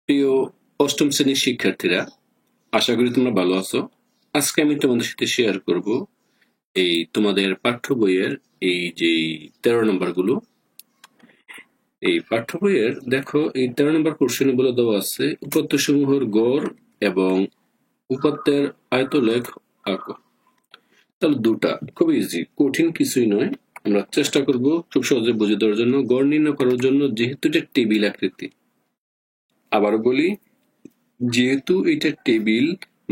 প্রিয় অষ্টম শ্রেণীর শিক্ষার্থীরা, আশা করি তোমরা ভালো আছো। আজকে আমি তোমাদের সাথে শেয়ার করব এই তোমাদের পাঠ্য বইয়ের এই যে 13 নম্বর গুলো। এই পাঠ্য বইয়ের দেখো, এই 13 নম্বর কোশ্চেনে বলে দেওয়া আছে উপাত্ত সমূহের গড় এবং উপাত্তের আয়তলেখ আঁকো। তাহলে দুটা খুব ইজি, কঠিন কিছুই নয়। আমরা চেষ্টা করব খুব সহজে বুঝে দেওয়ার জন্য। গড় নির্ণয় করার জন্য যেহেতু এটা টেবিল আকৃতি, আবারও বলি, যেহেতু এটা টেবিল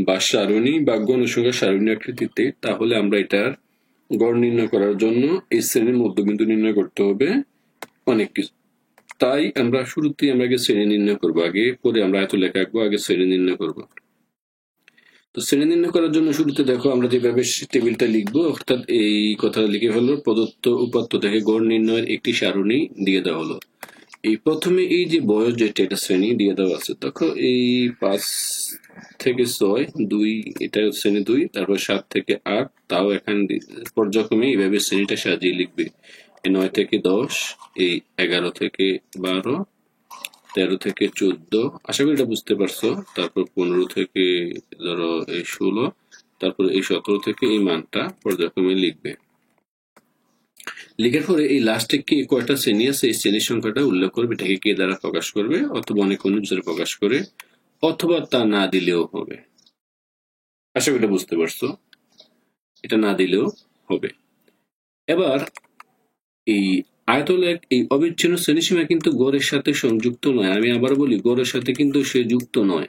বা সারণী বা গণসংখ্যা সারণী আকৃতিতে, তাহলে আমরা এটার গড় নির্ণয় করার জন্য এই শ্রেণীর মধ্যবিন্দু নির্ণয় করতে হবে অনেক কিছু। তাই আমরা শুরুতেই আগে শ্রেণী নির্ণয় করবো, আগে পরে আমরা এত লেখা আঁকবো, আগে শ্রেণী নির্ণয় করবো। তো শ্রেণী নির্ণয় করার জন্য শুরুতে দেখো আমরা যেভাবে টেবিলটা লিখবো, অর্থাৎ এই কথা লিখে হলো প্রদত্ত উপাত্ত থেকে গড় নির্ণয়ের একটি সারণী দিয়ে দেওয়া হলো। এই প্রথমে এই যে বয়স যেটা, এটা শ্রেণী দিয়ে দেওয়া আছে। দেখো এই 5 থেকে 6 2, এটা শ্রেণী 2, তারপর 7 থেকে 8, তাও এখানে পর্যায়ক্রমে এইভাবে শ্রেণীটা সাজিয়ে লিখবে। 9 থেকে 10, এই 11 থেকে 12, 13 থেকে 14, আশা করি এটা বুঝতে পারছো। তারপর 15 থেকে ধরো এই 16, তারপর এই 17 থেকে এই মানটা পর্যায়ক্রমে লিখবে। লিখার পরে এই লাস্টে কি কয়টা শ্রেণী আছে, এই শ্রেণীর সংখ্যাটা উল্লেখ করবে। এটাকে কে দ্বারা প্রকাশ করবে, অথবা অনেক অনুযায়ী প্রকাশ করে, অথবা তা না দিলেও হবে। আশা করি এটা বুঝতে পারছো, এটা না দিলেও হবে। এবার এই আয়তলেখ, এই অবিচ্ছিন্ন শ্রেণীসীমা কিন্তু গড়ের সাথে সংযুক্ত নয়। আমি আবার বলি, গড়ের সাথে কিন্তু সে যুক্ত নয়।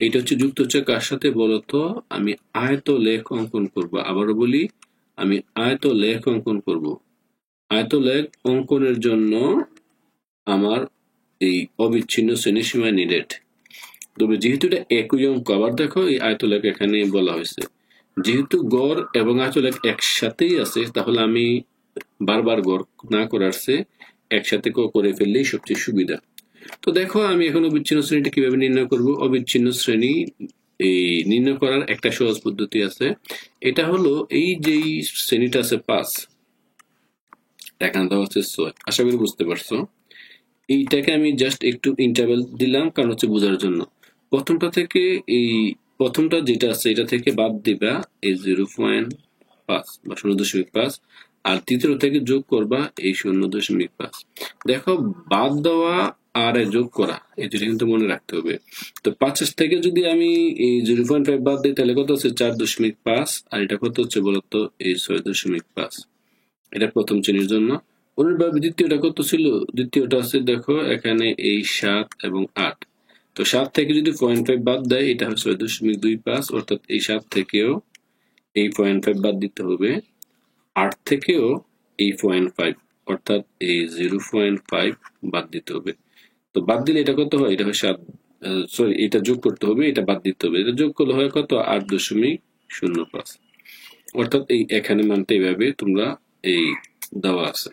এটা হচ্ছে যুক্ত হচ্ছে কার সাথে বলতো? আমি আয়তলেখ অঙ্কন করব। আবারও বলি, আমি আয়তলেখ অঙ্কন করব। আয়তলেখ অঙ্কনের জন্য আমার এই অবিচ্ছিন্ন শ্রেণীসীমা নিডেড। তবে যেহেতু এটা একই অঙ্ক, আবার দেখো এই আয়তলেখ এখানে বলা হয়েছে, যেহেতু গড় এবং আয়তলেখ একসাথেই আছে, তাহলে আমি বারবার গড় না করার চেয়ে একসাথে করে ফেললেই সবচেয়ে সুবিধা। তো দেখো আমি এখন অবিচ্ছিন্ন শ্রেণীটা কিভাবে নির্ণয় করব। অবিচ্ছিন্ন শ্রেণী এই নির্ণয় করার একটা সহজ পদ্ধতি আছে। এটা হলো, এই যে শ্রেণীটা আছে 5, এখানে দেওয়া হচ্ছে 6, আশা করি বুঝতে পারছো। এইটাকে আমি জাস্ট একটু ইন্টারভ্যাল দিলাম, কারণ হচ্ছে বোঝার জন্য। প্রথমটা থেকে এই প্রথমটা যেটা আছে এটা থেকে বাদ দিবা এই 0.5 বা 0.5, আর তৃতীয় থেকে যোগ করবা এই 0.5। দেখো, বাদ দেওয়া আর যোগ করা, এই দুটো কিন্তু মনে রাখতে হবে। তো 5 থেকে যদি আমি এই 0.5 বাদ দিই, তাহলে কত হচ্ছে 4.5, আর এটা কত হচ্ছে বলতো এই 6.5। এটা প্রথম শ্রেণীর জন্য। অনুরূপভাবে দ্বিতীয়টা কত ছিল? দ্বিতীয়টা আছে দেখো এখানে এই 7 এবং 8। তো 7 থেকে যদি 0.5 বাদ দেয়, এটা হচ্ছে 6.25, অর্থাৎ এই 7 থেকেও এই 0.5 বাদ দিতে হবে। 8 থেকেও এই 0.5, অর্থাৎ এই 0.5 বাদ দিতে হবে। তো বাদ দিলে এটা কত হয়? এটা হয় 7, সরি, এটা যোগ করতে হবে, এটা বাদ দিতে হবে। এটা যোগ করলে হয় কত? 8.05। অর্থাৎ এই এখানে মানটা এইভাবে তোমরা এই দেওয়া আছে।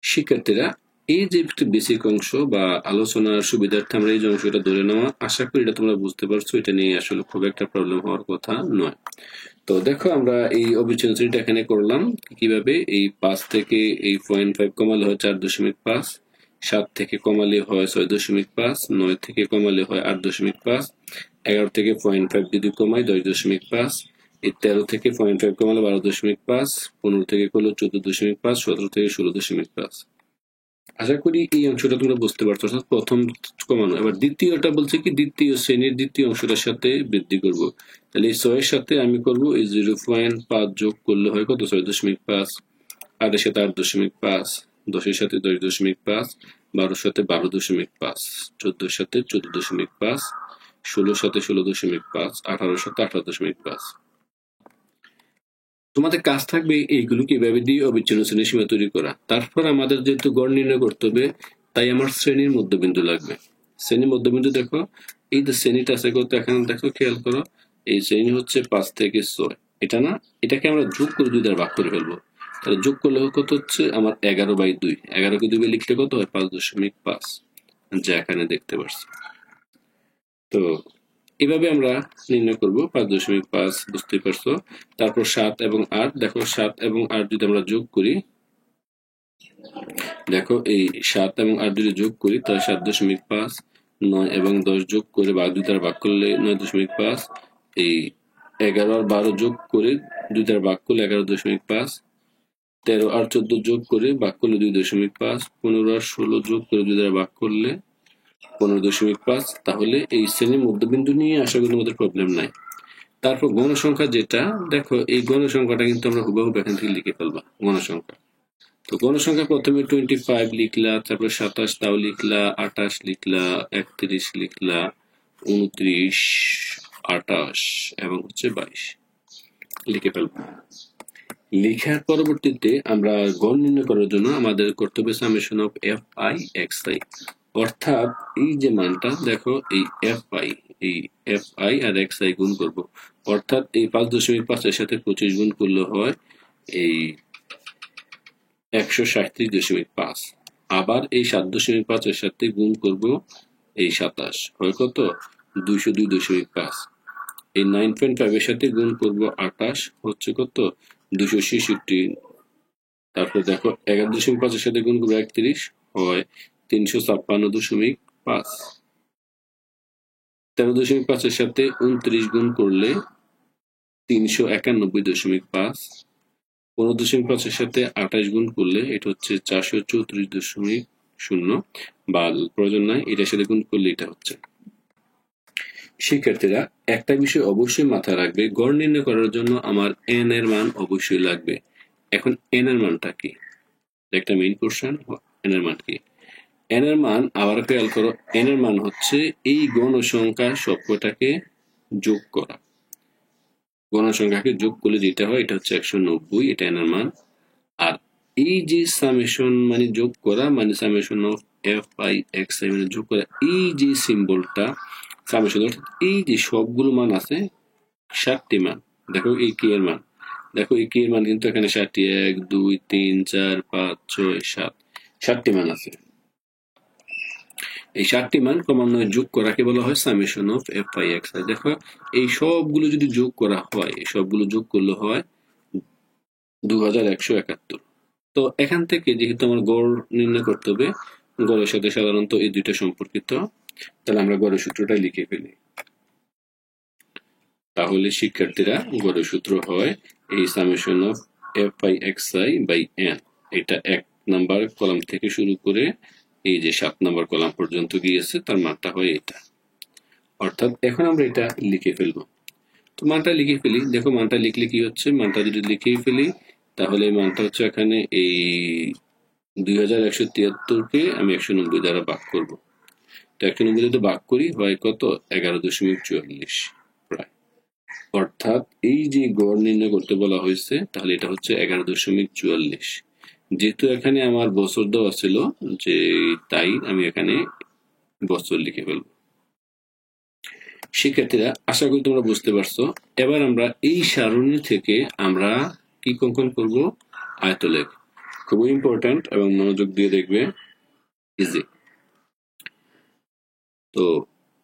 শিক্ষার্থীরা, এই যে একটু বেসিক অংশ বা আলোচনার সুবিধার্থে আমরা এই যে অংশটা ধরে নেওয়া, আশা করি এটা তোমরা বুঝতে পারছো। এটা নিয়ে আসলে খুব একটা প্রবলেম হওয়ার কথা নয়। তো দেখো আমরা এই অবিচ্ছিন্ন শ্রেণীটা এখানে করলাম কিভাবে। এই 5 থেকে এই 0.5 কমালে হয় 4.5, 7 থেকে কমালে হয় 6.5, 9 থেকে কমালে হয় 8.5, 11 থেকে 0.5 যদি কমাই 10.5, এই 13 থেকে 0.5 কমালে 12.5, 15 থেকে করলে 14.5, 17 থেকে 16.5। আশা করি এই অংশটা তোমরা বুঝতে পারছো, অর্থাৎ প্রথম কমানো। এবার দ্বিতীয়টা বলছে কি, দ্বিতীয় শ্রেণীর দ্বিতীয় অংশটার সাথে বৃদ্ধি করব। তাহলে এই 6 এর সাথে আমি করব এই 0.5 যোগ করলে হয় কত? 6.5, 8 এর সাথে 8.5, 10 এর সাথে 10.5, 12 এর সাথে 12.5, 14 এর সাথে 14.5, 16 এর সাথে 16.5, 18 এর সাথে 18.5। তোমাদের কাজ থাকবে এইগুলোকে এভাবে দিয়ে অবিচ্ছিন্ন শ্রেণীর সীমা তৈরি করা। তারপর আমাদের যেহেতু গড় নির্ণয় করতে হবে, তাই আমার শ্রেণীর মধ্যবিন্দু লাগবে। শ্রেণীর মধ্যবিন্দু দেখো, এই যে শ্রেণীটা আছে কত, এখানে দেখো খেয়াল করো, এই শ্রেণী হচ্ছে 5 থেকে 6, এটা না, এটাকে আমরা যোগ করে 2 দ্বারা ভাগ করে ফেলবো। তাহলে যোগ করলে কত হচ্ছে আমার 11/2। 11কে 2 দিয়ে লিখলে কত হয়? 5.5, যা এখানে দেখতে পাচ্ছি। তো এভাবে আমরা নির্ণয় করব 5.5, বুঝতেই পারছো। তারপর 7 এবং 8, দেখো 7 এবং 8 যদি আমরা যোগ করি, দেখো এই 7 এবং 8 যদি যোগ করি, তাহলে 7.5, 9 এবং 10 যোগ করে দুই দ্বারা ভাগ করলে 9.5, এই 11 আর 12 যোগ করে দুই দ্বারা ভাগ করলে 11.5, 13 আর 14 যোগ করে ভাগ করলে 2.5, 15 আর 16 যোগ করে দুই দ্বারা ভাগ করলে 15.5। তাহলে এই শ্রেণীর মধ্যবিন্দু নিয়ে আশা করি আমাদের প্রবলেম নাই। তারপর গণসংখ্যা যেটা, দেখো এই গণসংখ্যাটা কিন্তু আমরা হুবহু এখান থেকে লিখে ফেলবা গণসংখ্যা। তো গণসংখ্যা প্রথমে 25 লিখলা, তারপর 27 তাও লিখলা, 28 লিখলা, 31 লিখলা, 29, 28 এবং 22 লিখে ফেলবো। লিখার পরবর্তীতে আমরা গড় নির্ণয় করার জন্য আমাদের করতে হবে summation of f i x i, অর্থাৎ এই যে মানটা দেখো এই এফ আই আর এক্স আই গুণ করব, অর্থাৎ এই 5.5 এর সাথে 25 গুণ করলে হয় এই 137.5, আবার এই 7.5 এর সাথে গুণ করব এই 27, হয় কত 202.5, এই 9.5 এর সাথে গুণ করব 28, হচ্ছে কত 266। তারপর দেখো 11.5 এর সাথে গুণ করবো 31, হয় 356.5। 13.5 এর সাথে 29 গুণ করলে 391.5। 15.5 এর সাথে 28 গুণ করলে এটা হচ্ছে 434.0, বা প্রয়োজন নাই, এটার সাথে গুণ করলে এটা হচ্ছে। শিক্ষার্থীরা একটা বিষয় অবশ্যই মাথায় রাখবে, গড় নির্ণয় করার জন্য আমার এন এর মান অবশ্যই লাগবে। এখন এন এর মানটা কি, একটা মেইন কোশ্চেন, এন এর মান কি? এন এর মান আবার খেয়াল করো, এন এর মান হচ্ছে এই গণসংখ্যা সবকটাকে যোগ করা। গণসংখ্যাকে যোগ করলে যেটা হয় এটা হচ্ছে 190, এটা এন এর মান। আর এই যে সামেশন মানে যোগ করা, মানে summation of f i x I মানে যোগ করা, এই যে সিম্বলটা সামেশন, অর্থাৎ এই যে সবগুলো মান আছে 60টি মান। দেখো এই কে এর মান, দেখো এই কে এর মান কিন্তু এখানে 60, 1 2 3 4 5 6 7, 60টি মান আছে। এই 60টি মান ক্রমান্বয়ে যোগ করাকে বলা হয় summation of f i x I. দেখো এই সবগুলো যদি যোগ করা হয়, এই সবগুলো যোগ করলে হয় 2171। তো এখান থেকে যেহেতু আমার গড় নির্ণয় করতে হবে, গড়ের সাথে সাধারণত এই দুইটা সম্পর্কিত, তাহলে আমরা গড়ের সূত্রটা লিখে ফেলি। তাহলে শিক্ষার্থীরা গড়ের সূত্র হয় এই summation of f i x i by n, এটা 1 নাম্বার কলাম থেকে শুরু করে এই যে 7 নাম্বার কলাম পর্যন্ত গিয়েছে, তার মানটা হয় এটা। অর্থাৎ এখন আমরা এটা লিখে ফেলবো। তো মানটা লিখে ফেলি, দেখো মানটা লিখলে কি হচ্ছে, মানটা যদি লিখেই ফেলি তাহলে মানটা হচ্ছে এখানে এই 2173কে আমি 190 দ্বারা ভাগ করব। তো 190 যদি ভাগ করি হয় কত 11.44 প্রায়। অর্থাৎ এই যে গড় নির্ণয় করতে বলা হয়েছে, তাহলে এটা হচ্ছে 11.44। যেহেতু এখানে আমার বছর দেওয়া ছিল যে, তাই আমি এখানে বছর লিখে ফেলব। শিক্ষার্থীরা আশা করি তোমরা বুঝতে পারছো। এবার আমরা এই সারণী থেকে আমরা কি অঙ্কন করব, আয়তলেখ। খুবই ইম্পর্টেন্ট এবং মনোযোগ দিয়ে দেখবে, ইজি। তো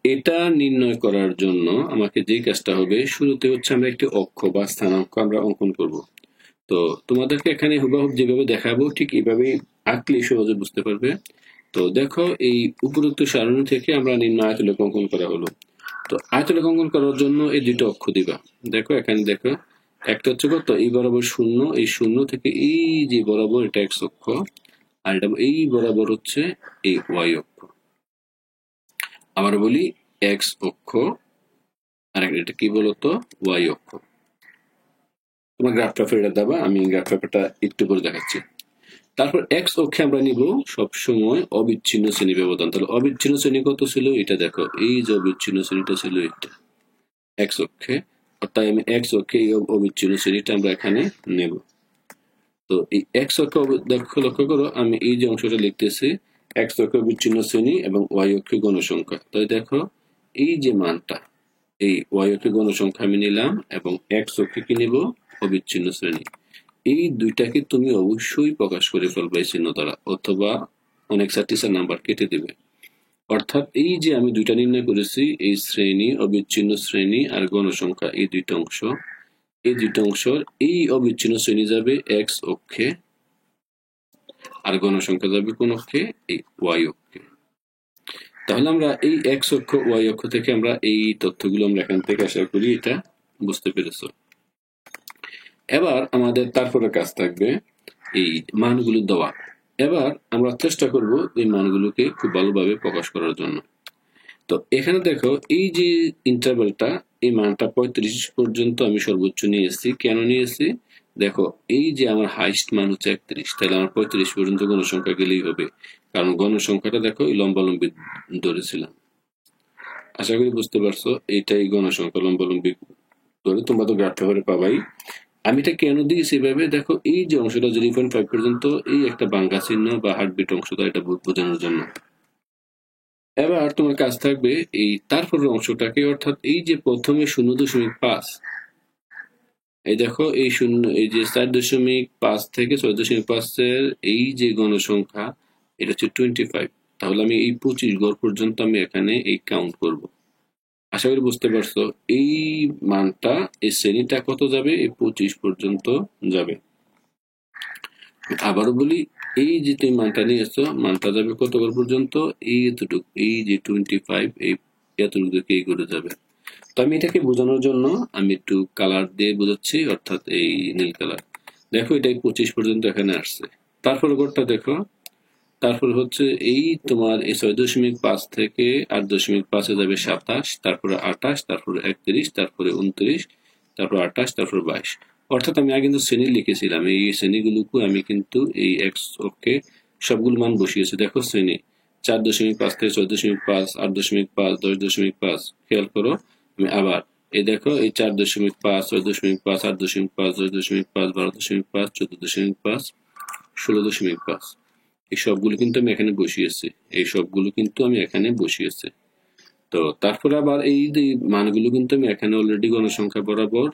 এটা নির্ণয় করার জন্য আমাকে যে কাজটা হবে, শুরুতে হচ্ছে আমরা একটি অক্ষ বা স্থানাঙ্ক আমরা অঙ্কন করব। তো তোমাদেরকে এখানে হুবহু যেভাবে দেখাবো ঠিক এইভাবেই আঁকলে সহজে বুঝতে পারবে। তো দেখো এই উপরোক্ত সারণী থেকে আমরা নিম্ন আয়তলেখ অঙ্কন করা হলো। তো আয়তলেখ অঙ্কন করার জন্য এই দুটো অক্ষ দিবা। দেখো এখানে দেখো একটা হচ্ছে কত, এই বরাবর 0, এই 0 থেকে এই যে বরাবর এটা এক্স অক্ষ, আর এটা এই বরাবর হচ্ছে এই ওয়াই অক্ষ। আবার বলি এক্স অক্ষ, আর এটা কি বলতো ওয়াই অক্ষ। তোমার গ্রাফ পেপারটা দেবা, আমি গ্রাফ পেপারটা একটু করে দেখাচ্ছি। তারপর এক্স অক্ষে আমরা নিব সবসময় অবিচ্ছিন্ন শ্রেণী ব্যবধান। তাহলে অবিচ্ছিন্ন শ্রেণী কত ছিল, এটা দেখো এই যে অবিচ্ছিন্ন শ্রেণীটা ছিল এটা এক্স অক্ষে, তাই আমি এক্স অক্ষে এই অবিচ্ছিন্ন শ্রেণীটা আমরা এখানে নেব। তো এই এক্স অক্ষে দেখো, লক্ষ্য করো আমি এই যে অংশটা লিখতেছি এক্স অক্ষে অবিচ্ছিন্ন শ্রেণী এবং ওয়াই অক্ষে গণসংখ্যা। তাই দেখো এই যে মানটা, এই ওয়াই অক্ষে গণসংখ্যা আমি নিলাম এবং এক্স অক্ষে কি নিব, অবিচ্ছিন্ন শ্রেণী। এই দুইটাকে তুমি অবশ্যই প্রকাশ করে ফেলবে চিহ্ন দ্বারা, অথবা অনেক টিচার নাম্বার কেটে দিবে। অর্থাৎ এই যে আমি দুইটা নির্ণয় করেছি, এই শ্রেণী, অবিচ্ছিন্ন শ্রেণী আর গণসংখ্যা, এই দুইটা অংশ, এই দুইটা অংশের এই অবিচ্ছিন্ন শ্রেণী যাবে এক্স অক্ষে, আর গণসংখ্যা যাবে কোন অক্ষে, এই ওয়াই অক্ষে। তাহলে আমরা এই এক্স অক্ষ ওয়াই অক্ষ থেকে আমরা এই তথ্যগুলো আমরা এখান থেকে আশা করি এটা বুঝতে পেরেছো। এবার আমাদের তারপরে কাজ থাকবে এই মানগুলো দেওয়া। এবার আমরা চেষ্টা করব এই মানগুলোকে খুব ভালোভাবে প্রকাশ করার জন্য। তো এখানে দেখো এই যে ইন্টারভ্যালটা, এই মানটা 35 পর্যন্ত আমি সর্বোচ্চ নিয়ে এসেছি। কেন নিয়ে এসেছি দেখো, এই যে আমার হাইস্ট মান হচ্ছে 31, তাহলে আমার 35 পর্যন্ত গণসংখ্যা গেলেই হবে, কারণ গণসংখ্যাটা দেখো লম্বালম্বি ধরেছিলাম। আশা করি বুঝতে পারছো, এইটাই গণসংখ্যা লম্বালম্বি ধরে, তোমরা তো গ্রাফ পেপারে পাবাই। আমি এটা কেন দিয়েছি এভাবে দেখো, এই যে অংশটা 0.5 পর্যন্ত এই একটা বাঙ্কা চিহ্ন বা হার্টবিট অংশটা, এটা বোঝানোর জন্য। এবার তোমার কাজ থাকবে এই তারপরের অংশটাকে, অর্থাৎ এই যে প্রথমে 0.5, এই দেখো এই এই যে 4.5 থেকে 6.5 এর এই যে গণসংখ্যা, এটা হচ্ছে 25। তাহলে আমি এই 25 গড় পর্যন্ত আমি এখানে এই কাউন্ট করব। আশা করি বুঝতে পারছো, এই মানটা এই শ্রেণীটা কত যাবে, এই 25 পর্যন্ত যাবে। আবারও বলি, এই যে তুমি মানটা নিয়ে এসছো, মানটা যাবে কত গড় পর্যন্ত, এই এতটুকু, এই যে 25, এই এতটুকু থেকে এই করে যাবে। তো আমি এটাকে বোঝানোর জন্য আমি একটু কালার দিয়ে বোঝাচ্ছি, অর্থাৎ এই নীল কালার। দেখো এটাই 25 পর্যন্ত এখানে আসছে। তারপর গড়টা দেখো, তারপর হচ্ছে এই তোমার এই 6.5 থেকে 8.5 যাবে 27, তারপরে 28, তারপরে 31, তারপরে 29, তারপর 28, তারপর 22। অর্থাৎ আমি আগে কিন্তু শ্রেণী লিখেছিলাম, এই শ্রেণীগুলোকে আমি কিন্তু এই এক্স অক্ষে সবগুলো মান বসিয়েছি। দেখো শ্রেণী 4.5 থেকে 6.5, 8.5, 10.5, খেয়াল করো। আমি আবার এই দেখো এই 4.5, 6.5, 8.5, 10.5, 12.5, 14.5, 16.5, এই সবগুলো কিন্তু আমি এখানে বসিয়েছি, এই সবগুলো কিন্তু আমি এখানে বসিয়েছি। তো তারপরে আবার এই যে মানগুলো কিন্তু আমি এখানে অলরেডি গণসংখ্যা বরাবর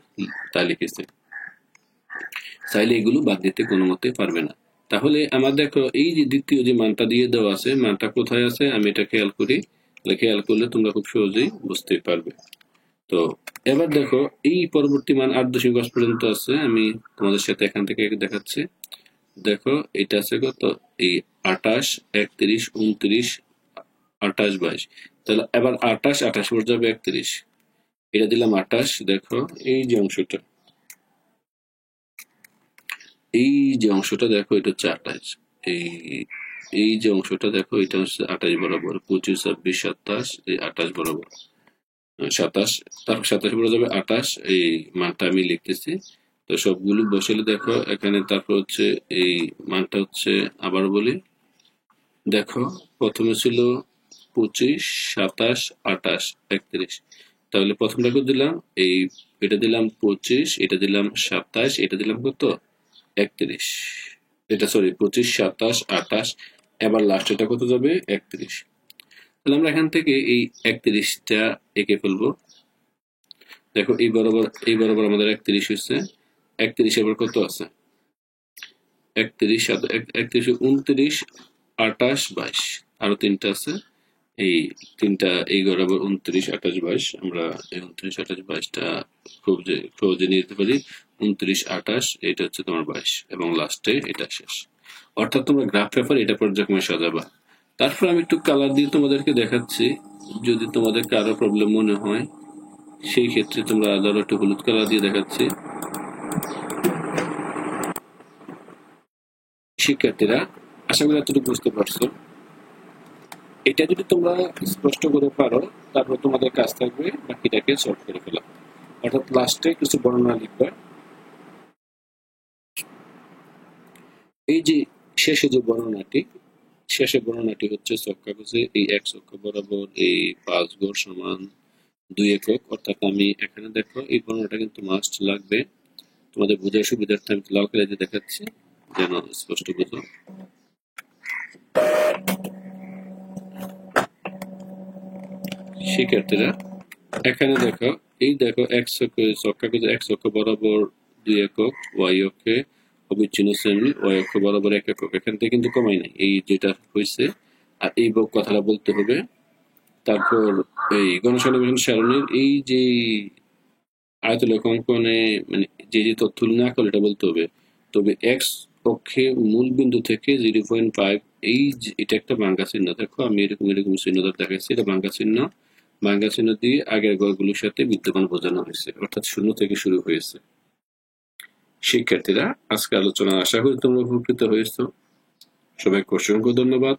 তা লিখেছি, চাইলে এগুলো বাদ দিতে কোনো মতে পারবে না। তাহলে আমার দেখো এই যে দ্বিতীয় যে মানটা দিয়ে দেওয়া আছে, মানটা কোথায় আছে আমি এটা খেয়াল করি, খেয়াল করলে তোমরা খুব সহজেই বুঝতে পারবে। তো এবার দেখো এই পরবর্তী মান 8.5 পর্যন্ত আছে, আমি তোমাদের সাথে এখান থেকে দেখাচ্ছি। দেখো এটা আছে কত, এই 28, 31, 29, 28, 22। তাহলে এবার 28 পর যাবে 31, এটা দিলাম 28। দেখো এই যে অংশটা, এই যে অংশটা দেখো এটা হচ্ছে 28। এই এই যে অংশটা দেখো এটা হচ্ছে 28 বরাবর, 25, 26, 27, এই 28 বরাবর 27, তারপর 27 বলে যাবে 28, এই মানটা আমি লিখতেছি। তো সবগুলো বসালে দেখো এখানে, তারপর হচ্ছে এই মানটা হচ্ছে, আবার বলি দেখো প্রথমে ছিল 25, 27, 28, 31। তাহলে প্রথমটাকে দিলাম এই, এটা দিলাম 25, এটা দিলাম 27, এটা দিলাম কত 31, এটা সরি 25, 27, 28, এবার লাস্টেটা কত যাবে 31। তাহলে আমরা এখান থেকে এই 31টা এঁকে ফেলবো। দেখো এই বরাবর আমাদের 31 হচ্ছে, 31 এবার কত আছে 31, 31, 29, 28, 22, আরো তিনটা আছে, এই তিনটা এই বরাবর 29, 28, 22। আমরা এই 29, 28, 22টা খুব সহজে নিয়ে যেতে পারি। 29, 28, এটা হচ্ছে তোমার 22 এবং লাস্টে এটা শেষ। অর্থাৎ তোমরা গ্রাফ পেপার এটা পর্যায়ক্রমে সাজাবা। তারপর আমি একটু কালার দিয়ে তোমাদেরকে দেখাচ্ছি, যদি তোমাদের কারো প্রবলেম মনে হয় সেই ক্ষেত্রে তোমরা ধরো একটু হলুদ কালার দিয়ে দেখাচ্ছি। শিক্ষার্থীরা আশা করি এতটুকু বুঝতে পারছো। এটা যদি তোমরা স্পষ্ট করে পারো, তারপর তোমাদের কাজ থাকবে বাকিটাকে সলভ করে ফেলা, অর্থাৎ লাস্টে কিছু বর্ণনা লিখবে। এই যে শেষে যে বর্ণনাটি হচ্ছে কাগজে এই এক অক্ষ বরাবর এই 5 গড় সমান 2 একক। অর্থাৎ আমি এখানে দেখো এই বর্ণনাটা কিন্তু মাস্ট লাগবে, তোমাদের বোঝার সুবিধার্থে আমি লাল কালি দিয়ে দেখাচ্ছি যেন স্পষ্ট বোঝো। শিক্ষার্থীরা এখানে দেখো, এই দেখো কাগজে এক অক্ষ বরাবর 2 একক, ওয়াই অক্ষে অবিচ্ছিন্ন শ্রেণী, ওয়াই অক্ষ বরাবর 1 একক, এখান থেকে কিন্তু কমাই নাই, এই যেটা হয়েছে। আর এই কথাটা বলতে হবে। তারপর এই গণসংখ্যা সারণীর এই যে আয়তলেখ অঙ্কনে মানে যে তথ্যগুলো না করলে এটা বলতে হবে। তবে এক্স অক্ষে মূল বিন্দু থেকে 0.5 এটা একটা ভাঙ্গা চিহ্ন, দেখো আমি এরকম এরকম চিহ্ন দেখাচ্ছি, এটা ভাঙ্গা চিহ্ন। ভাঙ্গা চিহ্ন দিয়ে আগের ঘরগুলোর সাথে বিদ্যমান বোঝানো হয়েছে, অর্থাৎ শূন্য থেকে শুরু হয়েছে। শিক্ষার্থীরা, আজকে আলোচনা আশা করি তোমরা উপকৃত হয়েছো। সবাইকে অসংখ্য ধন্যবাদ।